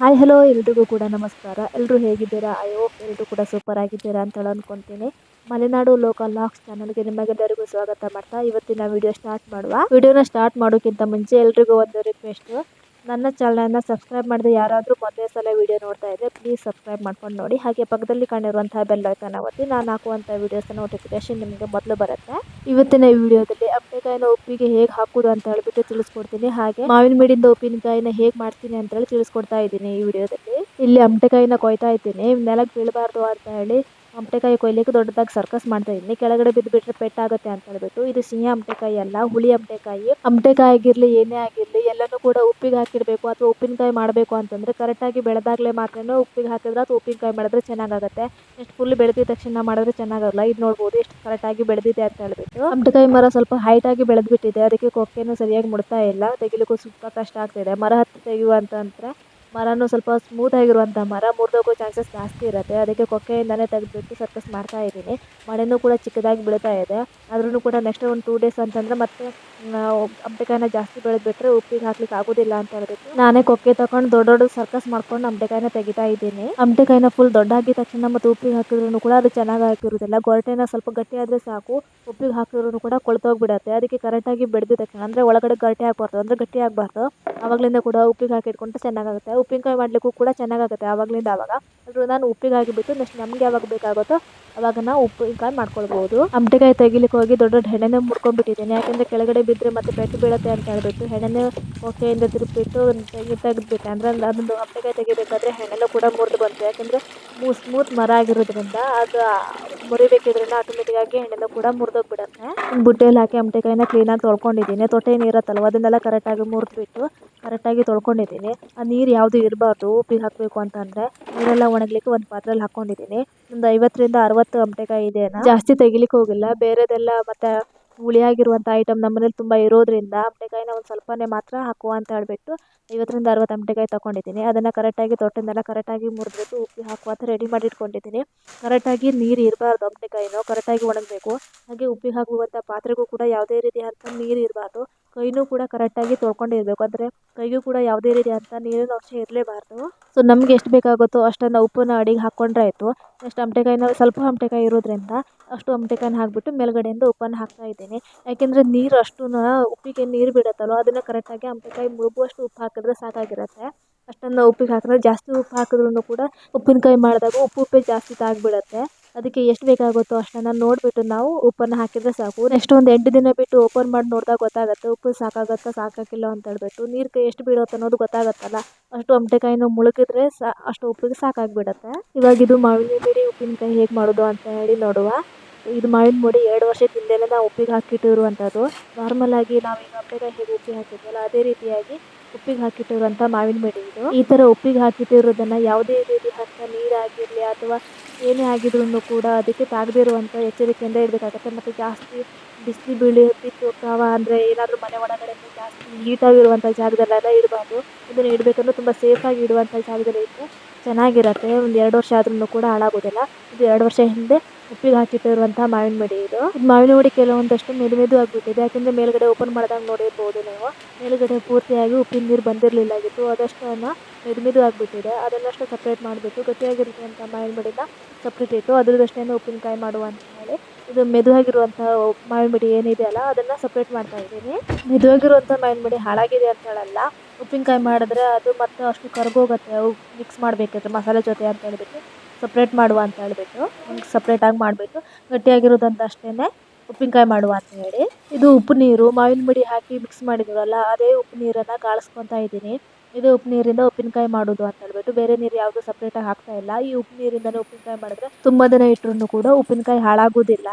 Hi hello ಎಲ್ರಿಗೂ ಕೂಡ ನಮಸ್ಕಾರ. ಎಲ್ಲರೂ ಹೇಗಿದ್ದೀರಾ? ಐ ಹೋಪ್ ಎಲ್ಲರೂ ಕೂಡ ಸೂಪರ್ ಆಗಿದ್ದೀರಾ ಅಂತ ಹೇಳಿ ಅನ್ಕೊಂತೀನಿ. ಮಲೆನಾಡು ಲೋಕಲ್ ಲಾಕ್ಸ್ ಚಾನಲ್ಗೆ ನಿಮಗೆಲ್ಲರಿಗೂ ಸ್ವಾಗತ ಮಾಡ್ತಾ ಇವತ್ತಿನ ವಿಡಿಯೋ ಸ್ಟಾರ್ಟ್ ಮಾಡುವ. ವಿಡಿಯೋನ ಸ್ಟಾರ್ಟ್ ಮಾಡೋಕ್ಕಿಂತ ಮುಂಚೆ ಎಲ್ರಿಗೂ ಒಂದು ರಿಕ್ವೆಸ್ಟ್, ನನ್ನ ಚಾನಲ್ನ ಸಬ್ಸ್ಕ್ರೈಬ್ ಮಾಡದೆ ಯಾರಾದರೂ ಮೊದಲನೇ ಸಲ ವಿಡಿಯೋ ನೋಡ್ತಾ ಇದ್ದರೆ ಪ್ಲೀಸ್ ಸಬ್ಸ್ಕ್ರೈಬ್ ಮಾಡ್ಕೊಂಡು ನೋಡಿ. ಹಾಗೆ ಪಕ್ಕದಲ್ಲಿ ಕಾಣಿರುವಂತಹ ಬೆಲ್ ಐಕಾನ್ ಒತ್ತಿ ನಾನು ಹಾಕುವಂಥ ವಿಡಿಯೋಸ್ ನೋಟಿಫಿಕೇಶನ್ ನಿಮಗೆ ಮೊದಲು ಬರುತ್ತೆ. ಇವತ್ತಿನ ವಿಡಿಯೋದಲ್ಲಿ ಅಮಟೆಕಾಯಿನ ಉಪ್ಪಿಗೆ ಹೇಗೆ ಹಾಕೋದು ಅಂತ ಹೇಳ್ಬಿಟ್ಟು ತಿಳಿಸ್ಕೊಡ್ತೀನಿ. ಹಾಗೆ ಮಾವಿನ ಮಿಡಿಯಿಂದ ಉಪ್ಪಿನಕಾಯಿನ ಹೇಗೆ ಮಾಡ್ತೀನಿ ಅಂತ ಹೇಳಿ ತಿಳಿಸ್ಕೊಡ್ತಾ ಇದ್ದೀನಿ ಈ ವಿಡಿಯೋದಲ್ಲಿ. ಇಲ್ಲಿ ಅಮಟೆಕಾಯಿನ ಕೊಯ್ತಾ ಇದ್ದೀನಿ, ನೆಲಕ್ಕೆ ಬೀಳಬಾರ್ದು ಅಂತ ಹೇಳಿ ಅಮಟೆಕಾಯಿ ಕೊಯ್ಲಿಕ್ಕೆ ದೊಡ್ಡದಾಗಿ ಸರ್ಕಸ್ ಮಾಡ್ತಾ ಇದ್ದೀನಿ. ಕೆಳಗಡೆ ಬಿದ್ದು ಬಿಟ್ರೆ ಪೆಟ್ಟಾಗುತ್ತೆ ಅಂತ ಹೇಳ್ಬಿಟ್ಟು. ಇದು ಸಿಹಿ ಅಮಟೆಕಾಯಿ ಅಲ್ಲ, ಹುಳಿ ಅಮಟೆಕಾಯಿ. ಅಮಟೆಕಾಯಿ ಆಗಿರ್ಲಿ ಏನೇ ಆಗಿರ್ಲಿ ಎಲ್ಲನೂ ಕೂಡ ಉಪ್ಪಿಗೆ ಹಾಕಿರ್ಬೇಕು ಅಥವಾ ಉಪ್ಪಿನಕಾಯಿ ಮಾಡಬೇಕು ಅಂತಂದ್ರೆ ಕರೆಕ್ಟಾಗಿ ಬೆಳೆದಾಗಲೇ ಮಾತ್ರ ಉಪ್ಪಿಗೆ ಹಾಕಿದ್ರೆ ಅಥವಾ ಉಪ್ಪಿನಕಾಯಿ ಮಾಡಿದ್ರೆ ಚೆನ್ನಾಗಾಗುತ್ತೆ. ಎಷ್ಟು ಫುಲ್ ಬೆಳೆದಿದ ತಕ್ಷಣ ಮಾಡಿದ್ರೆ ಚೆನ್ನಾಗಲ್ಲ. ಇದು ನೋಡ್ಬೋದು ಎಷ್ಟು ಕರೆಕ್ಟಾಗಿ ಬೆಳೆದಿದೆ ಅಂತ ಹೇಳ್ಬಿಟ್ಟು. ಅಮಟೆಕಾಯಿ ಮರ ಸ್ವಲ್ಪ ಹೈಟ್ ಆಗಿ ಬೆಳೆದ್ಬಿಟ್ಟಿದೆ, ಅದಕ್ಕೆ ಕೊಕ್ಕೆನೂ ಸರಿಯಾಗಿ ಮುಡ್ತಾ ಇಲ್ಲ, ತೆಗಿಲಿಕ್ಕೂ ಸ್ವಲ್ಪ ಕಷ್ಟ ಆಗ್ತಿದೆ. ಮರ ಹತ್ತಿ ತೆಗೆಯುವಂತಂದ್ರೆ ಮರನೂ ಸ್ವಲ್ಪ ಸ್ಮೂತ್ ಆಗಿರುವಂಥ ಮರ, ಮುರಿದೋಗೋ ಚಾನ್ಸಸ್ ಜಾಸ್ತಿ ಇರುತ್ತೆ. ಅದಕ್ಕೆ ಕೊಕ್ಕೆಯಿಂದನೇ ತೆಗೆದ್ಬಿಟ್ಟು ಸರ್ಕಸ್ ಮಾಡ್ತಾ ಇದ್ದೀನಿ. ಮಳೆನೂ ಕೂಡ ಚಿಕ್ಕದಾಗಿ ಬೀಳ್ತಾ ಇದೆ. ಆದ್ರೂ ಕೂಡ ನೆಕ್ಸ್ಟ್ ಒಂದು 2 ಡೇಸ್ ಅಂತಂದ್ರೆ ಮತ್ತೆ ಅಮಟೆಕಾಯಿನ ಜಾಸ್ತಿ ಬೆಳೆದ್ಬಿಟ್ರೆ ಉಪ್ಪಿಗೆ ಹಾಕ್ಲಿಕ್ಕೆ ಆಗೋದಿಲ್ಲ ಅಂತ ಹೇಳ್ಬಿಟ್ಟು ನಾನೇ ಕೊಕ್ಕೆ ತಗೊಂಡು ದೊಡ್ಡ ಸರ್ಕಸ್ ಮಾಡ್ಕೊಂಡು ಅಮಟೆಕಾಯಿನ ತೆಗಿತಾ ಇದ್ದೀನಿ. ಅಮಟೆಕಾಯಿನ ಫುಲ್ ದೊಡ್ಡ ಆಗಿದ ತಕ್ಷಣ ಮತ್ತೆ ಉಪ್ಪಿಗೆ ಹಾಕಿದ್ರು ಕೂಡ ಅದು ಚೆನ್ನಾಗಿ ಹಾಕಿರೋದಿಲ್ಲ. ಗೊರಟೆನ ಸ್ವಲ್ಪ ಗಟ್ಟಿ ಆದ್ರೆ ಸಾಕು, ಉಪ್ಪಿಗೆ ಹಾಕಿದ್ರು ಕೂಡ ಕೊಳ್ತೋಗ್ಬಿಡುತ್ತೆ. ಅದಕ್ಕೆ ಕರೆಕ್ಟಾಗಿ ಬೆಳೆದಿದ ತಕ್ಷಣ ಅಂದ್ರೆ ಒಳಗಡೆ ಗಟ್ಟಿ ಆಗಬಾರ್ದು, ಅಂದ್ರೆ ಗಟ್ಟಿ ಆಗಬಾರ್ದು. ಆವಾಗಲಿಂದ ಕೂಡ ಉಪ್ಪಿಗೆ ಹಾಕಿಟ್ಕೊಂಡ್ರೆ ಚೆನ್ನಾಗಾಗುತ್ತೆ. ಉಪ್ಪಿನಕಾಯಿ ಮಾಡ್ಲಿಕ್ಕೂ ಕೂಡ ಚೆನ್ನಾಗಾಗುತ್ತೆ ಆವಾಗಲಿಂದ ಆವಾಗ. ಆದರೂ ನಾನು ಉಪ್ಪಿಗೆ ಹಾಕಿಬಿಟ್ಟು ನೆಕ್ಸ್ಟ್ ನಮ್ಗೆ ಯಾವಾಗ ಬೇಕಾಗುತ್ತೋ ಅವಾಗ ನಾವು ಉಪ್ಪಿನಕಾಯಿ ಮಾಡ್ಕೊಳ್ಬೋದು. ಅಮಟೆಕಾಯಿ ತೆಗಿಲಿಕ್ಕೆ ಹೋಗಿ ದೊಡ್ಡ ಹೆಣೆನೇ ಮುಡ್ಕೊಂಡ್ಬಿಟ್ಟಿದ್ದೀನಿ. ಯಾಕಂದ್ರೆ ಕೆಳಗಡೆ ಬಿದ್ದರೆ ಮತ್ತೆ ಪೆಟ್ಟು ಬೀಳುತ್ತೆ ಅಂತ ಹೇಳ್ಬಿಟ್ಟು ಹೆಣೆನೇ ಕೊಕ್ಕೆಯಿಂದ ತಿರುಗಿಬಿಟ್ಟು ತೆಗೆದ್ಬಿಟ್ಟೆ. ಅಂದ್ರೆ ಅದೊಂದು ಅಮಟೆಕಾಯಿ ತೆಗಿಬೇಕಾದ್ರೆ ಹೆಣೆಲ್ಲ ಕೂಡ ಮುರಿದು ಬಂತು. ಯಾಕಂದ್ರೆ ಸ್ಮೂತ್ ಮರ ಆಗಿರೋದ್ರಿಂದ ಅದು ಮುರಿಬೇಕಿದ್ರಿಂದ ಆಟೋಮೆಟಿಕ್ ಆಗಿ ಹೆಣೆಲ್ಲ ಕೂಡ ಮುರಿದೋಗ್ಬಿಡುತ್ತೆ. ಬುಟ್ಟೆಯಲ್ಲಿ ಹಾಕಿ ಅಮಟೆಕಾಯಿನ ಕ್ಲೀನಾಗಿ ತೊಳ್ಕೊಂಡಿದ್ದೀನಿ. ತೊಟ್ಟೆ ನೀರತ್ತಲ್ವ ಅದನ್ನೆಲ್ಲ ಕರೆಕ್ಟಾಗಿ ಮುರಿದ್ಬಿಟ್ಟು ಕರೆಕ್ಟಾಗಿ ತೊಳ್ಕೊಂಡಿದ್ದೀನಿ. ಆ ನೀರು ಯಾವುದು ಇರಬಾರ್ದು ಉಪ್ಪಿಗೆ ಹಾಕಬೇಕು ಅಂತಂದರೆ. ನೀರೆಲ್ಲ ಒಣಗ್ಲಿಕ್ಕೆ ಒಂದು ಪಾತ್ರೆಯಲ್ಲಿ ಹಾಕ್ಕೊಂಡಿದ್ದೀನಿ. ಒಂದು 50ರಿಂದ 60 ಅಮಟೆಕಾಯಿ ಇದೆ. ಜಾಸ್ತಿ ತೆಗಿಲಿಕ್ಕೆ ಹೋಗಿಲ್ಲ, ಬೇರೆದೆಲ್ಲ ಮತ್ತೆ ಹುಳಿಯಾಗಿರುವಂಥ ಐಟಮ್ ನಮ್ಮನೇಲಿ ತುಂಬ ಇರೋದ್ರಿಂದ ಅಮಟೆಕಾಯಿನ ಒಂದು ಸ್ವಲ್ಪನೇ ಮಾತ್ರ ಹಾಕುವ ಅಂತ ಹೇಳ್ಬಿಟ್ಟು 50ರಿಂದ 60 ಅಮಟೆಕಾಯಿ ತೊಗೊಂಡಿದ್ದೀನಿ. ಅದನ್ನು ಕರೆಕ್ಟಾಗಿ ತೊಟ್ಟನ್ನೆಲ್ಲ ಕರೆಕ್ಟಾಗಿ ಮುರಿದ್ಬಿಟ್ಟು ಉಪ್ಪಿಗೆ ಹಾಕುವ ಅಂತ ರೆಡಿ ಮಾಡಿ ಇಟ್ಕೊಂಡಿದ್ದೀನಿ. ಕರೆಕ್ಟಾಗಿ ನೀರು ಇರಬಾರ್ದು, ಅಮಟೆಕಾಯಿನೂ ಕರೆಕ್ಟಾಗಿ ಒಣಗಬೇಕು. ಹಾಗೆ ಉಪ್ಪಿಗೆ ಹಾಕುವಂಥ ಪಾತ್ರೆಗೂ ಕೂಡ ಯಾವುದೇ ರೀತಿಯಾದಂಥ ನೀರು ಇರಬಾರ್ದು. ಕೈನೂ ಕೂಡ ಕರೆಕ್ಟಾಗಿ ತೊಳ್ಕೊಂಡಿರಬೇಕು, ಅಂದರೆ ಕೈಗೂ ಕೂಡ ಯಾವುದೇ ರೀತಿಯಾದಂಥ ನೀರಿನ ಅಂಶ ಇರಲೇಬಾರ್ದು. ಸೊ ನಮ್ಗೆ ಎಷ್ಟು ಬೇಕಾಗುತ್ತೋ ಅಷ್ಟನ್ನು ಉಪ್ಪನ್ನ ಅಡಿಗೆ ಹಾಕ್ಕೊಂಡ್ರೆ ಆಯಿತು. ನೆಕ್ಸ್ಟ್ ಅಮಟೆಕಾಯಿನ ಸ್ವಲ್ಪ ಅಮಟೆಕಾಯಿ ಇರೋದ್ರಿಂದ ಅಷ್ಟು ಅಮಟೆಕಾಯಿನ ಹಾಕಿಬಿಟ್ಟು ಮೇಲ್ಗಡೆಯಿಂದ ಉಪ್ಪನ್ನು ಹಾಕ್ತಾ ಇದ್ದೀನಿ. ಯಾಕೆಂದರೆ ನೀರು ಅಷ್ಟು ಉಪ್ಪಿಗೆ ನೀರು ಬಿಡುತ್ತಲ್ವ ಅದನ್ನು ಕರೆಕ್ಟಾಗಿ ಅಮಟೆಕಾಯಿ ಮುಳುಗುವಷ್ಟು ಉಪ್ಪು ಹಾಕಿದ್ರೆ ಸಾಕಾಗಿರುತ್ತೆ. ಅಷ್ಟನ್ನು ಉಪ್ಪಿಗೆ ಹಾಕಿದ್ರೆ ಜಾಸ್ತಿ ಉಪ್ಪು ಹಾಕಿದ್ರೂ ಕೂಡ ಉಪ್ಪಿನಕಾಯಿ ಮಾಡಿದಾಗ ಉಪ್ಪೇ ಜಾಸ್ತಿ ತಾಗಿಬಿಡುತ್ತೆ. ಅದಕ್ಕೆ ಎಷ್ಟು ಬೇಕಾಗುತ್ತೋ ಅಷ್ಟನ್ನು ನೋಡಿಬಿಟ್ಟು ನಾವು ಉಪ್ಪನ್ನು ಹಾಕಿದರೆ ಸಾಕು. ನೆಕ್ಸ್ಟ್ ಒಂದು 8 ದಿನ ಬಿಟ್ಟು ಓಪನ್ ಮಾಡಿ ನೋಡಿದಾಗ ಗೊತ್ತಾಗುತ್ತೆ ಉಪ್ಪು ಸಾಕಾಗುತ್ತಾ ಸಾಕಾಗಿಲ್ಲ ಅಂತ ಹೇಳ್ಬಿಟ್ಟು. ನೀರು ಎಷ್ಟು ಬೀಳುತ್ತೆ ಅನ್ನೋದು ಗೊತ್ತಾಗುತ್ತಲ್ಲ, ಅಷ್ಟು ಅಮಟೆಕಾಯಿನ ಮುಳುಗಿದ್ರೆ ಅಷ್ಟು ಉಪ್ಪಿಗೆ ಸಾಕಾಗಿಬಿಡುತ್ತೆ. ಇವಾಗ ಇದು ಮಾವಿನ ಮಿಡಿ ಉಪ್ಪಿನಕಾಯಿ ಹೇಗೆ ಮಾಡೋದು ಅಂತ ಹೇಳಿ ನೋಡುವ. ಇದು ಮಾವಿನ ಮುಡಿ 2 ವರ್ಷದ ಹಿಂದೆನೇ ನಾವು ಉಪ್ಪಿಗೆ ಹಾಕಿಟ್ಟಿರುವಂಥದ್ದು. ನಾರ್ಮಲ್ ಆಗಿ ನಾವೀಗ ಅಮಟೆಕಾಯಿ ಹೇಗೆ ಉಪ್ಪಿಗೆ ಹಾಕಿದ್ವಲ್ಲ ಅದೇ ರೀತಿಯಾಗಿ ಉಪ್ಪಿಗೆ ಹಾಕಿಟ್ಟಿರುವಂಥ ಮಾವಿನ ಮಿಡಿ ಇದು. ಈ ಥರ ಉಪ್ಪಿಗೆ ಹಾಕಿಟ್ಟಿರೋದನ್ನು ಯಾವುದೇ ರೀತಿ ನೀರಾಗಿರಲಿ ಅಥವಾ ಏನೇ ಆಗಿದ್ರೂ ಕೂಡ ಅದಕ್ಕೆ ತಾಗದಿರುವಂಥ ಎಚ್ಚರಿಕೆಯಿಂದ ಇಡಬೇಕಾಗತ್ತೆ. ಮತ್ತು ಜಾಸ್ತಿ ಬಿಸಿಲು ಬಿತ್ತುತ್ತಾವ ಅಂದರೆ ಏನಾದರೂ ಮನೆ ಒಳಗಡೆ ಜಾಸ್ತಿ ಹೀಟಾಗಿರುವಂಥ ಜಾಗದಲ್ಲೆಲ್ಲ ಇಡಬಾರ್ದು. ಇದನ್ನು ಇಡಬೇಕಂದ್ರೆ ತುಂಬ ಸೇಫಾಗಿ ಇಡುವಂಥ ಜಾಗದಲ್ಲಿ ಇಟ್ಟರೆ ಚೆನ್ನಾಗಿರುತ್ತೆ. ಒಂದು 2 ವರ್ಷ ಆದ್ರೂ ಕೂಡ ಹಾಳಾಗೋದಿಲ್ಲ. ಇದು 2 ವರ್ಷ ಹಿಂದೆ ಉಪ್ಪಿಗೆ ಹಾಕಿಟ್ಟಿರುವಂಥ ಮಾವಿನ ಮಿಡಿ ಇದು. ಮಾವಿನ ಮಿಡಿ ಕೆಲವೊಂದಷ್ಟು ಮೆದು ಆಗಿಬಿಟ್ಟಿದೆ. ಯಾಕೆಂದರೆ ಮೇಲ್ಗಡೆ ಓಪನ್ ಮಾಡಿದಾಗ ನೋಡಿರ್ಬೋದು ನೀವು, ಮೇಲ್ಗಡೆ ಪೂರ್ತಿಯಾಗಿ ಉಪ್ಪಿನ ನೀರು ಬಂದಿರಲಿಲ್ಲಾಗಿತ್ತು. ಅದಷ್ಟನ್ನು ಮೆದು ಆಗಿಬಿಟ್ಟಿದೆ. ಅದನ್ನಷ್ಟು ಸಪ್ರೇಟ್ ಮಾಡಿಬಿಟ್ಟು ಗಟ್ಟಿಯಾಗಿರುವಂಥ ಮಾವಿನ ಮಿಡಿನ ಸಪ್ರೇಟ್ ಇಟ್ಟು ಅದ್ರದ್ದಷ್ಟೇ ಉಪ್ಪಿನಕಾಯಿ ಮಾಡುವ ಅಂತ ಹೇಳಿ ಇದು ಮೆದುವಾಗಿರುವಂಥ ಮಾವಿನ ಮಿಡಿ ಏನಿದೆ ಅಲ್ಲ ಅದನ್ನು ಸಪ್ರೇಟ್ ಮಾಡ್ತಾ ಇದ್ದೀನಿ. ಮೆದುವಾಗಿರುವಂಥ ಮಾವಿನ ಮಿಡಿ ಹಾಳಾಗಿದೆ ಅಂತ ಹೇಳಲ್ಲ, ಉಪ್ಪಿನಕಾಯಿ ಮಾಡಿದ್ರೆ ಅದು ಮತ್ತೆ ಅಷ್ಟು ಕರ್ಗೋಗುತ್ತೆ ಮಿಕ್ಸ್ ಮಾಡಬೇಕಿದ್ರೆ ಮಸಾಲೆ ಜೊತೆ ಅಂತ ಹೇಳ್ಬಿಟ್ಟು ಸಪ್ರೇಟ್ ಮಾಡುವ ಅಂತ ಹೇಳ್ಬಿಟ್ಟು ಸಪ್ರೇಟಾಗಿ ಮಾಡಿಬಿಟ್ಟು ಗಟ್ಟಿಯಾಗಿರೋದಂತ ಅಷ್ಟೇ ಉಪ್ಪಿನಕಾಯಿ ಮಾಡುವ ಅಂತ ಹೇಳಿ. ಇದು ಉಪ್ಪು ನೀರು ಮಾವಿನ ಮಿಡಿ ಹಾಕಿ ಮಿಕ್ಸ್ ಮಾಡಿದ್ವಲ್ಲ ಅದೇ ಉಪ್ಪು ನೀರನ್ನು ಕಾಳಿಸ್ಕೊತಾ ಇದ್ದೀನಿ. ಇದೇ ಉಪ್ಪು ನೀರಿಂದ ಉಪ್ಪಿನಕಾಯಿ ಮಾಡೋದು ಅಂತ ಹೇಳ್ಬಿಟ್ಟು ಬೇರೆ ನೀರು ಯಾವುದು ಸಪ್ರೇಟಾಗಿ ಹಾಕ್ತಾ ಇಲ್ಲ. ಈ ಉಪ್ಪು ನೀರಿಂದನೇ ಉಪ್ಪಿನಕಾಯಿ ಮಾಡಿದ್ರೆ ತುಂಬ ದಿನ ಇಟ್ಟರು ಕೂಡ ಉಪ್ಪಿನಕಾಯಿ ಹಾಳಾಗೋದಿಲ್ಲ.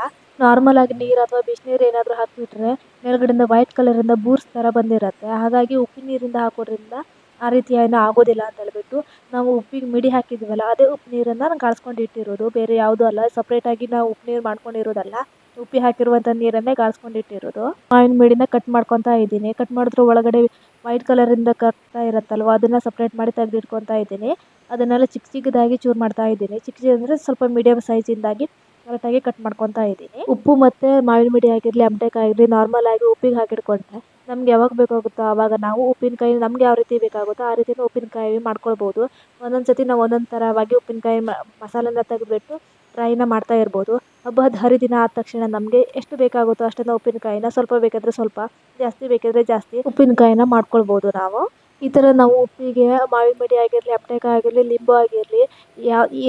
ನಾರ್ಮಲ್ ಆಗಿ ನೀರು ಅಥವಾ ಬಿಸಿನೀರು ಏನಾದರೂ ಹಾಕಿಬಿಟ್ರೆ ಮೇಲ್ಗಡೆಯಿಂದ ವೈಟ್ ಕಲರಿಂದ ಬೂರ್ಸ್ ಥರ ಬಂದಿರುತ್ತೆ. ಹಾಗಾಗಿ ಉಪ್ಪಿನ ನೀರಿಂದ ಹಾಕೋದ್ರಿಂದ ಆ ರೀತಿ ಏನೂ ಆಗೋದಿಲ್ಲ ಅಂತ ಹೇಳ್ಬಿಟ್ಟು ನಾವು ಉಪ್ಪಿಗೆ ಮಿಡಿ ಹಾಕಿದ್ವಲ್ಲ ಅದೇ ಉಪ್ಪು ನೀರನ್ನು ನಾನು ಕಾಳಿಸ್ಕೊಂಡು ಇಟ್ಟಿರೋದು, ಬೇರೆ ಯಾವುದೂ ಅಲ್ಲ. ಸಪ್ರೇಟಾಗಿ ನಾವು ಉಪ್ಪು ನೀರು ಮಾಡ್ಕೊಂಡಿರೋದಲ್ಲ, ಉಪ್ಪಿ ಹಾಕಿರುವಂಥ ನೀರನ್ನೇ ಕಾಳಿಸ್ಕೊಂಡು ಇಟ್ಟಿರೋದು. ಮಾವಿನ ಮಿಡಿನ ಕಟ್ ಮಾಡ್ಕೊತಾ ಇದ್ದೀನಿ. ಕಟ್ ಮಾಡಿದ್ರೆ ಒಳಗಡೆ ವೈಟ್ ಕಲರಿಂದ ಕಟ್ತಾ ಇರುತ್ತಲ್ವ ಅದನ್ನು ಸಪ್ರೇಟ್ ಮಾಡಿ ತೆಗೆದಿಟ್ಕೊತಾ ಇದ್ದೀನಿ. ಅದನ್ನೆಲ್ಲ ಚಿಕ್ಕದಾಗಿ ಚೂರು ಮಾಡ್ತಾ ಇದ್ದೀನಿ. ಅಂದರೆ ಸ್ವಲ್ಪ ಮೀಡಿಯಮ್ ಸೈಜಿಂದಾಗಿ ಕರೆಕ್ಟಾಗಿ ಕಟ್ ಮಾಡ್ಕೊತಾ ಇದ್ದೀನಿ. ಉಪ್ಪು ಮತ್ತು ಮಾವಿನ ಮಿಡಿ ಆಗಿರಲಿ ಅಮಟೆಕಾಯಿ ಆಗಿರಲಿ ನಾರ್ಮಲ್ ಆಗಿ ಉಪ್ಪಿಗೆ ಹಾಕಿಟ್ಕೊಂಡ್ರೆ ನಮ್ಗೆ ಯಾವಾಗ ಬೇಕಾಗುತ್ತೋ ಆವಾಗ ನಾವು ಉಪ್ಪಿನಕಾಯಿ ನಮ್ಗೆ ಯಾವ ರೀತಿ ಬೇಕಾಗುತ್ತೋ ಆ ರೀತಿಯೂ ಉಪ್ಪಿನಕಾಯಿ ಮಾಡ್ಕೊಳ್ಬೋದು. ಒಂದೊಂದು ಸತಿ ನಾವು ಒಂದೊಂದು ಥರವಾಗಿ ಉಪ್ಪಿನಕಾಯಿ ಮಸಾಲೆನ ತೆಗೆದ್ಬಿಟ್ಟು ಫ್ರೈನ ಮಾಡ್ತಾ ಇರ್ಬೋದು. ಹಬ್ಬದ ಹರಿದಿನ ಆದ ತಕ್ಷಣ ನಮಗೆ ಎಷ್ಟು ಬೇಕಾಗುತ್ತೋ ಅಷ್ಟನ್ನು ಉಪ್ಪಿನಕಾಯಿನ ಸ್ವಲ್ಪ ಬೇಕಾದರೆ ಸ್ವಲ್ಪ, ಜಾಸ್ತಿ ಬೇಕಿದ್ರೆ ಜಾಸ್ತಿ ಉಪ್ಪಿನಕಾಯಿನ ಮಾಡ್ಕೊಳ್ಬೋದು ನಾವು. ಈ ಥರ ನಾವು ಉಪ್ಪಿಗೆ ಮಾವಿನ ಮಿಡಿ ಆಗಿರಲಿ, ಅಪ್ಟೆಕಾಯಿ ಆಗಿರಲಿ, ಲಿಂಬು ಆಗಿರಲಿ,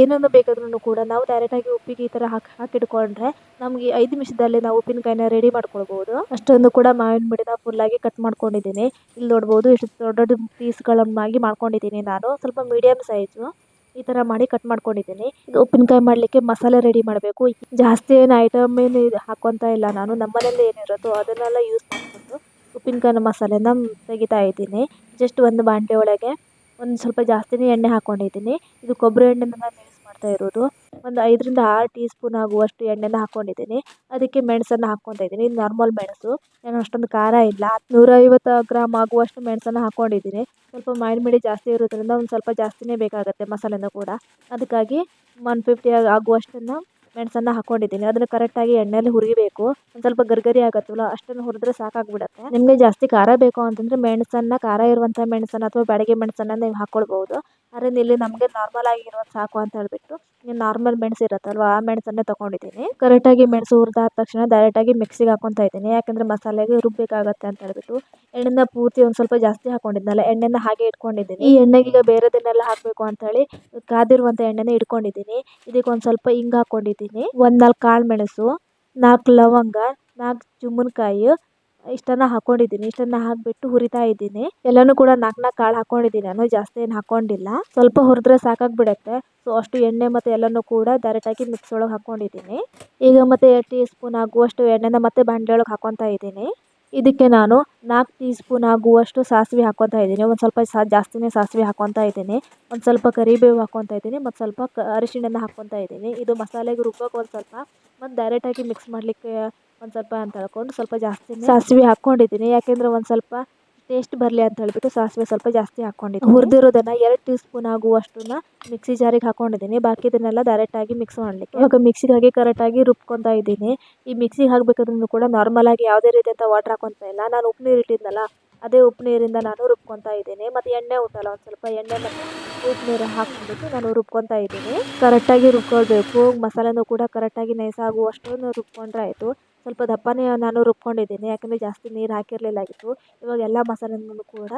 ಏನನ್ನು ಬೇಕಾದ್ರೂ ಕೂಡ ನಾವು ಡೈರೆಕ್ಟಾಗಿ ಉಪ್ಪಿಗೆ ಈ ಥರ ಹಾಕಿಟ್ಕೊಂಡ್ರೆ ನಮಗೆ 5 ನಿಮಿಷದಲ್ಲಿ ನಾವು ಉಪ್ಪಿನಕಾಯಿನ ರೆಡಿ ಮಾಡ್ಕೊಳ್ಬೋದು. ಅಷ್ಟೊಂದು ಕೂಡ ಮಾವಿನ ಮಿಡಿನ ಫುಲ್ಲಾಗಿ ಕಟ್ ಮಾಡ್ಕೊಂಡಿದ್ದೀನಿ. ಇಲ್ಲಿ ನೋಡ್ಬೋದು ಎಷ್ಟು ದೊಡ್ಡ ದೊಡ್ಡ ಪೀಸ್ಗಳನ್ನಾಗಿ ಮಾಡ್ಕೊಂಡಿದ್ದೀನಿ ನಾನು. ಸ್ವಲ್ಪ ಮೀಡಿಯಮ್ ಸೈಜು ಈ ಥರ ಮಾಡಿ ಕಟ್ ಮಾಡ್ಕೊಂಡಿದ್ದೀನಿ. ಈಗ ಉಪ್ಪಿನಕಾಯಿ ಮಾಡಲಿಕ್ಕೆ ಮಸಾಲೆ ರೆಡಿ ಮಾಡಬೇಕು. ಜಾಸ್ತಿ ಏನು ಐಟಮ್ ಏನು ಹಾಕ್ಕೊತಾ ಇಲ್ಲ ನಾನು. ನಮ್ಮನೇಲಿ ಏನಿರುತ್ತೋ ಅದನ್ನೆಲ್ಲ ಯೂಸ್ ಮಾಡಿಕೊಂಡು ಉಪ್ಪಿನಕಾಯಿನ ಮಸಾಲೆನ ತೆಗಿತಾ ಇದ್ದೀನಿ. ಜಸ್ಟ್ ಒಂದು ಬಾಣಲೆ ಒಳಗೆ ಒಂದು ಸ್ವಲ್ಪ ಜಾಸ್ತಿನೇ ಎಣ್ಣೆ ಹಾಕ್ಕೊಂಡಿದ್ದೀನಿ. ಇದು ಕೊಬ್ಬರಿ ಎಣ್ಣೆನ ನಾನು ಯೂಸ್ ಮಾಡ್ತಾ ಇರೋದು. ಒಂದು 5ರಿಂದ 6 ಟೀ ಸ್ಪೂನ್ ಆಗುವಷ್ಟು ಎಣ್ಣೆನ ಹಾಕ್ಕೊಂಡಿದ್ದೀನಿ. ಅದಕ್ಕೆ ಮೆಣಸನ್ನು ಹಾಕ್ಕೊತಾ ಇದ್ದೀನಿ. ಇದು ನಾರ್ಮಲ್ ಮೆಣಸು, ಏನು ಅಷ್ಟೊಂದು ಖಾರ ಇಲ್ಲ. 150 ಗ್ರಾಮ್ ಆಗುವಷ್ಟು ಮೆಣಸನ್ನು ಹಾಕ್ಕೊಂಡಿದ್ದೀನಿ. ಸ್ವಲ್ಪ ಮಾವಿನ ಮಿಡಿ ಜಾಸ್ತಿ ಇರೋದ್ರಿಂದ ಒಂದು ಸ್ವಲ್ಪ ಜಾಸ್ತಿನೇ ಬೇಕಾಗುತ್ತೆ ಮಸಾಲೆನೂ ಕೂಡ. ಅದಕ್ಕಾಗಿ 150 ಆಗುವಷ್ಟನ್ನು ಮೆಣಸನ್ನು ಹಾಕ್ಕೊಂಡಿದ್ದೀನಿ. ಅದನ್ನು ಕರೆಕ್ಟಾಗಿ ಎಣ್ಣೆಯಲ್ಲಿ ಹುರಿಬೇಕು. ಒಂದು ಸ್ವಲ್ಪ ಗರ್ಗರಿ ಆಗುತ್ತಲ್ಲ ಅಷ್ಟನ್ನು ಹುರಿದ್ರೆ ಸಾಕಾಗ್ಬಿಡುತ್ತೆ. ನಿಮಗೆ ಜಾಸ್ತಿ ಖಾರ ಬೇಕು ಅಂತಂದರೆ ಮೆಣಸನ್ನು, ಖಾರ ಇರುವಂಥ ಮೆಣಸನ್ನು ಅಥವಾ ಬ್ಯಾಡಗಿ ಮೆಣಸನ್ನು ನೀವು ಹಾಕ್ಕೊಳ್ಬೋದು. ಆದರೆ ಇಲ್ಲಿ ನಮಗೆ ನಾರ್ಮಲ್ ಆಗಿರೋದು ಸಾಕು ಅಂತ ಹೇಳಿಬಿಟ್ಟು ನಾರ್ಮಲ್ ಮೆಣಸು ಇರುತ್ತಲ್ವ ಆ ಮೆಣಸನ್ನೇ ತೊಗೊಂಡಿದ್ದೀನಿ. ಕರೆಕ್ಟಾಗಿ ಮೆಣಸು ಹುರಿದಾದ ತಕ್ಷಣ ಡೈರೆಕ್ಟಾಗಿ ಮಿಕ್ಸಿಗೆ ಹಾಕ್ಕೊತಾ ಇದ್ದೀನಿ. ಯಾಕಂದರೆ ಮಸಾಲೆಗೆ ರುಬ್ಬಬೇಕಾಗತ್ತೆ ಅಂತ ಹೇಳ್ಬಿಟ್ಟು ಎಣ್ಣೆನ ಪೂರ್ತಿ ಒಂದು ಸ್ವಲ್ಪ ಜಾಸ್ತಿ ಹಾಕ್ಕೊಂಡಿದ್ನಲ್ಲ, ಎಣ್ಣೆನ ಹಾಗೆ ಇಟ್ಕೊಂಡಿದ್ದೀನಿ. ಈ ಎಣ್ಣೆಗೆ ಈಗ ಬೇರೆದನ್ನೆಲ್ಲ ಹಾಕಬೇಕು ಅಂತೇಳಿ ಕಾದಿರುವಂಥ ಎಣ್ಣೆನೇ ಇಟ್ಕೊಂಡಿದ್ದೀನಿ. ಇದಕ್ಕೆ ಒಂದು ಸ್ವಲ್ಪ ಹಿಂಗೆ ಹಾಕ್ಕೊಂಡಿದ್ದೀನಿ. 1-4 ಕಾಳು ಮೆಣಸು, 4 ಲವಂಗ, 4 ಜುಮ್ಮನ್ಕಾಯಿ ಇಷ್ಟನ್ನು ಹಾಕ್ಕೊಂಡಿದ್ದೀನಿ. ಇಷ್ಟನ್ನು ಹಾಕಿಬಿಟ್ಟು ಹುರಿತಾ ಇದ್ದೀನಿ. ಎಲ್ಲನೂ ಕೂಡ 4 ಕಾಳು ಹಾಕ್ಕೊಂಡಿದ್ದೀನಿ ನಾನು, ಜಾಸ್ತಿ ಏನು ಹಾಕ್ಕೊಂಡಿಲ್ಲ. ಸ್ವಲ್ಪ ಹುರಿದ್ರೆ ಸಾಕಾಗ್ಬಿಡುತ್ತೆ. ಸೊ ಅಷ್ಟು ಎಣ್ಣೆ ಮತ್ತು ಎಲ್ಲನೂ ಕೂಡ ಡೈರೆಕ್ಟಾಗಿ ಮಿಕ್ಸ್ ಒಳಗೆ ಹಾಕ್ಕೊಂಡಿದ್ದೀನಿ. ಈಗ ಮತ್ತೆ 2 ಟೀ ಸ್ಪೂನ್ ಆಗುವಷ್ಟು ಎಣ್ಣೆನ ಮತ್ತೆ ಬಾಣಲೆ ಒಳಗೆ ಹಾಕ್ಕೊತಾ ಇದ್ದೀನಿ. ಇದಕ್ಕೆ ನಾನು 4 ಟೀ ಸ್ಪೂನ್ ಆಗುವಷ್ಟು ಸಾಸಿವೆ ಹಾಕ್ಕೊತಾ ಇದ್ದೀನಿ. ಒಂದು ಸ್ವಲ್ಪ ಜಾಸ್ತಿನೇ ಸಾಸಿವೆ ಹಾಕ್ಕೊತಾ ಇದ್ದೀನಿ. ಒಂದು ಸ್ವಲ್ಪ ಕರಿಬೇವು ಹಾಕ್ಕೊತಾ ಇದ್ದೀನಿ ಮತ್ತು ಸ್ವಲ್ಪ ಅರಿಶಿಣನ ಹಾಕ್ಕೊತಾ ಇದ್ದೀನಿ. ಇದು ಮಸಾಲೆಗೆ ರುಬ್ಬೋಕೆ ಒಂದು ಸ್ವಲ್ಪ ಮತ್ತು ಡೈರೆಕ್ಟಾಗಿ ಮಿಕ್ಸ್ ಮಾಡಲಿಕ್ಕೆ ಒಂದು ಸ್ವಲ್ಪ ಅಂತ ಹೇಳ್ಕೊಂಡು ಸ್ವಲ್ಪ ಜಾಸ್ತಿನೇ ಸಾಸಿವೆ ಹಾಕ್ಕೊಂಡಿದ್ದೀನಿ. ಯಾಕೆಂದರೆ ಒಂದು ಸ್ವಲ್ಪ ಟೇಸ್ಟ್ ಬರಲಿ ಅಂತ ಹೇಳ್ಬಿಟ್ಟು ಸಾಸಿವೆ ಸ್ವಲ್ಪ ಜಾಸ್ತಿ ಹಾಕ್ಕೊಂಡಿದ್ದೀನಿ. ಹುರಿದಿರೋದನ್ನು 2 ಟೀ ಸ್ಪೂನ್ ಆಗುವಷ್ಟನ್ನ ಮಿಕ್ಸಿ ಜಾರಿಗೆ ಹಾಕ್ಕೊಂಡಿದ್ದೀನಿ. ಬಾಕಿದನ್ನೆಲ್ಲ ಡೈರೆಕ್ಟಾಗಿ ಮಿಕ್ಸ್ ಮಾಡಲಿಕ್ಕೆ ಇವಾಗ ಮಿಕ್ಸಿಗೆ ಹಾಕಿ ಕರೆಕ್ಟಾಗಿ ರುಬ್ಕೊತಾ ಇದ್ದೀನಿ. ಈ ಮಿಕ್ಸಿಗೆ ಹಾಕಬೇಕಾದ್ರೂ ಕೂಡ ನಾರ್ಮಲಾಗಿ ಯಾವುದೇ ರೀತಿಯಂಥ ವಾಟರ್ ಹಾಕ್ಕೊತಾ ಇಲ್ಲ. ನಾನು ಉಪ್ಪು ನೀರು ಇಟ್ಟಿದ್ನಲ್ಲ ಅದೇ ಉಪ್ಪು ನೀರಿಂದ ನಾನು ರುಬ್ಕೊತಾ ಇದ್ದೀನಿ. ಮತ್ತು ಎಣ್ಣೆ ಉಂಟಲ್ಲ, ಒಂದು ಸ್ವಲ್ಪ ಎಣ್ಣೆ ಮತ್ತು ಉಪ್ಪು ನೀರು ಹಾಕ್ಬಿಟ್ಟು ನಾನು ರುಬ್ಕೊತಾ ಇದ್ದೀನಿ. ಕರೆಕ್ಟಾಗಿ ರುಬ್ಕೊಳ್ಬೇಕು. ಮಸಾಲೆನೂ ಕೂಡ ಕರೆಕ್ಟಾಗಿ ನೈಸಾಗುವಷ್ಟು ರುಬ್ಕೊಂಡ್ರೆ ಆಯಿತು. ಸ್ವಲ್ಪ ದಪ್ಪನೇ ನಾನು ರುಬ್ಕೊಂಡಿದ್ದೀನಿ, ಯಾಕಂದರೆ ಜಾಸ್ತಿ ನೀರು ಹಾಕಿರಲಿಲ್ಲಾಗಿತ್ತು. ಇವಾಗ ಎಲ್ಲ ಮಸಾಲೆನೂ ಕೂಡ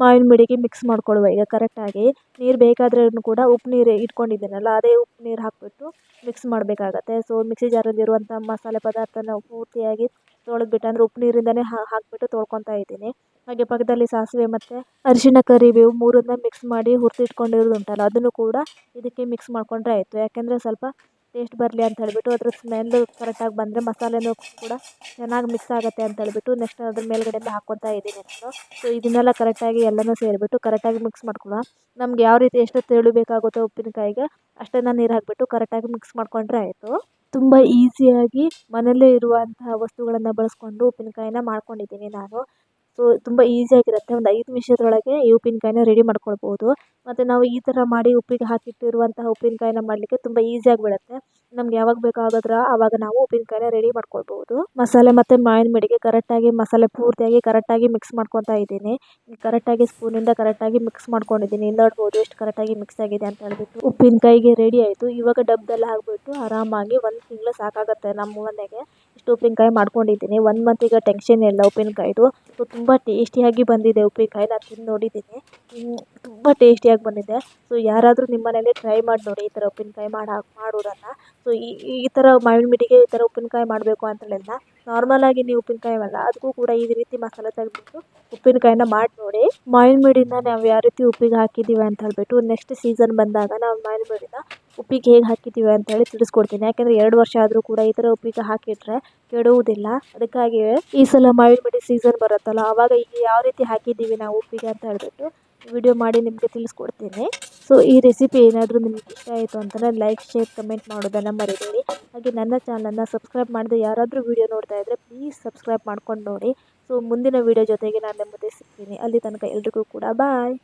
ಮಾವಿನ ಮಿಡಿಗೆ ಮಿಕ್ಸ್ ಮಾಡ್ಕೊಳ್ಳುವ. ಈಗ ಕರೆಕ್ಟಾಗಿ ನೀರು ಬೇಕಾದ್ರೂ ಕೂಡ ಉಪ್ಪು ನೀರು ಇಟ್ಕೊಂಡಿದ್ದೀನಲ್ಲ ಅದೇ ಉಪ್ಪು ನೀರು ಹಾಕಿಬಿಟ್ಟು ಮಿಕ್ಸ್ ಮಾಡಬೇಕಾಗತ್ತೆ. ಸೊ ಮಿಕ್ಸಿ ಜಾರಲ್ಲಿರುವಂಥ ಮಸಾಲೆ ಪದಾರ್ಥನ ಪೂರ್ತಿಯಾಗಿ ತೊಳೆದ್ಬಿಟ್ಟು, ಅಂದರೆ ಉಪ್ಪು ನೀರಿಂದನೇ ಹಾಕಿಬಿಟ್ಟು ತೊಳ್ಕೊತಾ ಇದ್ದೀನಿ. ಹಾಗೆ ಪಕ್ಕದಲ್ಲಿ ಸಾಸಿವೆ ಮತ್ತು ಅರಿಶಿಣ, ಕರಿಬೇವು 3ನ್ನ ಮಿಕ್ಸ್ ಮಾಡಿ ಹುರಿದಿಟ್ಕೊಂಡಿರೋದು ಉಂಟಲ್ಲ ಅದನ್ನು ಕೂಡ ಇದಕ್ಕೆ ಮಿಕ್ಸ್ ಮಾಡಿಕೊಂಡ್ರೆ ಆಯಿತು. ಯಾಕೆಂದರೆ ಸ್ವಲ್ಪ ಟೇಸ್ಟ್ ಬರಲಿ ಅಂತ ಹೇಳಿಬಿಟ್ಟು, ಅದ್ರ ಸ್ಮೆಲ್ಲು ಕರೆಕ್ಟಾಗಿ ಬಂದರೆ ಮಸಾಲೆನೂ ಕೂಡ ಚೆನ್ನಾಗಿ ಮಿಕ್ಸ್ ಆಗುತ್ತೆ ಅಂತ ಹೇಳಿಬಿಟ್ಟು ನೆಕ್ಸ್ಟ್ ಅದ್ರ ಮೇಲ್ಗಡೆಯಿಂದ ಹಾಕ್ಕೊತಾ ಇದ್ದೀನಿ ನಾನು. ಸೊ ಇದನ್ನೆಲ್ಲ ಕರೆಕ್ಟಾಗಿ ಎಲ್ಲನೂ ಸೇರಿಬಿಟ್ಟು ಕರೆಕ್ಟಾಗಿ ಮಿಕ್ಸ್ ಮಾಡ್ಕೊಳ್ಳೋ. ನಮ್ಗೆ ಯಾವ ರೀತಿ ಎಷ್ಟು ತೆಳು ಬೇಕಾಗುತ್ತೋ ಉಪ್ಪಿನಕಾಯಿಗೆ ಅಷ್ಟನ್ನು ನೀರು ಹಾಕಿಬಿಟ್ಟು ಕರೆಕ್ಟಾಗಿ ಮಿಕ್ಸ್ ಮಾಡಿಕೊಂಡ್ರೆ ಆಯಿತು. ತುಂಬ ಈಸಿಯಾಗಿ ಮನೆಯಲ್ಲೇ ಇರುವಂತಹ ವಸ್ತುಗಳನ್ನು ಬಳಸ್ಕೊಂಡು ಉಪ್ಪಿನಕಾಯಿನ ಮಾಡ್ಕೊಂಡಿದ್ದೀನಿ ನಾನು. ಸೊ ತುಂಬ ಈಸಿಯಾಗಿರುತ್ತೆ. ಒಂದು 5 ನಿಮಿಷದೊಳಗೆ ಈ ಉಪ್ಪಿನಕಾಯಿನ ರೆಡಿ ಮಾಡ್ಕೊಳ್ಬೋದು. ಮತ್ತು ನಾವು ಈ ಥರ ಮಾಡಿ ಉಪ್ಪಿಗೆ ಹಾಕಿಟ್ಟಿರುವಂತಹ ಉಪ್ಪಿನಕಾಯಿನ ಮಾಡಲಿಕ್ಕೆ ತುಂಬ ಈಸಿಯಾಗಿ ಬೀಳುತ್ತೆ. ನಮ್ಗೆ ಯಾವಾಗ ಬೇಕಾಗಿದ್ರೆ ಆವಾಗ ನಾವು ಉಪ್ಪಿನಕಾಯಿನ ರೆಡಿ ಮಾಡ್ಕೊಳ್ಬೋದು. ಮಸಾಲೆ ಮತ್ತು ಮಾವಿನ ಮಿಡಿಗೆ ಕರೆಕ್ಟಾಗಿ ಮಸಾಲೆ ಪೂರ್ತಿಯಾಗಿ ಕರೆಕ್ಟಾಗಿ ಮಿಕ್ಸ್ ಮಾಡ್ಕೊತಾ ಇದ್ದೀನಿ. ಕರೆಕ್ಟಾಗಿ ಸ್ಪೂನಿಂದ ಕರೆಕ್ಟಾಗಿ ಮಿಕ್ಸ್ ಮಾಡ್ಕೊಂಡಿದ್ದೀನಿ. ನೋಡ್ಬೋದು ಎಷ್ಟು ಕರೆಕ್ಟಾಗಿ ಮಿಕ್ಸ್ ಆಗಿದೆ ಅಂತ ಹೇಳ್ಬಿಟ್ಟು. ಉಪ್ಪಿನಕಾಯಿಗೆ ರೆಡಿ ಆಯಿತು. ಇವಾಗ ಡಬ್ಬದಲ್ಲಿ ಹಾಕಿಬಿಟ್ಟು ಆರಾಮಾಗಿ 1 ತಿಂಗಳು ಸಾಕಾಗುತ್ತೆ ನಮ್ಮ ಮನೆಗೆ. ಇಷ್ಟು ಉಪ್ಪಿನಕಾಯಿ ಮಾಡ್ಕೊಂಡಿದ್ದೀನಿ. 1 ಮಂತಿಗೆ ಟೆನ್ಷನ್ ಇಲ್ಲ ಉಪ್ಪಿನಕಾಯಿದು. ಸೊ ತುಂಬ ಟೇಸ್ಟಿಯಾಗಿ ಬಂದಿದೆ ಉಪ್ಪಿನಕಾಯಿ. ನಾನು ತಿಂದು ನೋಡಿದ್ದೀನಿ, ತುಂಬ ಟೇಸ್ಟಿಯಾಗಿ ಬಂದಿದೆ. ಸೊ ಯಾರಾದರೂ ನಿಮ್ಮ ಮನೇಲಿ ಟ್ರೈ ಮಾಡಿ ನೋಡಿ ಈ ಥರ ಉಪ್ಪಿನಕಾಯಿ ಮಾಡೋದನ್ನು. ಸೊ ಈ ಥರ ಮಾವಿನ ಮಿಡಿಗೆ ಈ ಥರ ಉಪ್ಪಿನಕಾಯಿ ಮಾಡಬೇಕು ಅಂತ ಹೇಳಿಲ್ಲ, ನಾರ್ಮಲಾಗಿ ನೀವು ಉಪ್ಪಿನಕಾಯಿ ಅಲ್ಲ ಅದಕ್ಕೂ ಕೂಡ ಈ ರೀತಿ ಮಸಾಲೆ ತೆಗೆದ್ಬಿಟ್ಟು ಉಪ್ಪಿನಕಾಯಿನ ಮಾಡಿ ನೋಡಿ. ಮಾವಿನ ಮಿಡಿನ ನಾವು ಯಾವ ರೀತಿ ಉಪ್ಪಿಗೆ ಹಾಕಿದ್ದೀವಿ ಅಂತ ಹೇಳ್ಬಿಟ್ಟು ನೆಕ್ಸ್ಟ್ ಸೀಸನ್ ಬಂದಾಗ ನಾವು ಮಾವಿನ ಮಿಡಿನ ಉಪ್ಪಿಗೆ ಹೇಗೆ ಹಾಕಿದ್ದೀವಿ ಅಂತೇಳಿ ತಿಳಿಸ್ಕೊಡ್ತೀನಿ. ಯಾಕೆಂದರೆ 2 ವರ್ಷ ಆದರೂ ಕೂಡ ಈ ಥರ ಉಪ್ಪಿಗೆ ಹಾಕಿಟ್ರೆ ಕೆಡುವುದಿಲ್ಲ. ಅದಕ್ಕಾಗಿಯೇ ಈ ಸಲ ಮಾವಿನ ಮಿಡಿ ಸೀಸನ್ ಬರುತ್ತಲ್ಲ ಆವಾಗ ಯಾವ ರೀತಿ ಹಾಕಿದ್ದೀವಿ ನಾವು ಉಪ್ಪಿಗೆ ಅಂತ ಹೇಳ್ಬಿಟ್ಟು ವಿಡಿಯೋ ಮಾಡಿ ನಿಮಗೆ ತಿಳಿಸ್ಕೊಡ್ತೀನಿ. ಸೊ ಈ ರೆಸಿಪಿ ಏನಾದರೂ ನಿಮಗೆ ಇಷ್ಟ ಆಯಿತು ಅಂತಂದರೆ ಲೈಕ್, ಶೇರ್, ಕಮೆಂಟ್ ಮಾಡೋದನ್ನು ಮರಿಬೇಡಿ. ಹಾಗೆ ನನ್ನ ಚಾನಲನ್ನು ಸಬ್ಸ್ಕ್ರೈಬ್ ಮಾಡದೆ ಯಾರಾದರೂ ವಿಡಿಯೋ ನೋಡ್ತಾ ಇದ್ದರೆ ಪ್ಲೀಸ್ ಸಬ್ಸ್ಕ್ರೈಬ್ ಮಾಡ್ಕೊಂಡು ನೋಡಿ. ಸೊ ಮುಂದಿನ ವಿಡಿಯೋ ಜೊತೆಗೆ ನಾನು ಮುಂದೆ ಸಿಗ್ತೀನಿ. ಅಲ್ಲಿ ತನಕ ಎಲ್ರಿಗೂ ಕೂಡ ಬಾಯ್.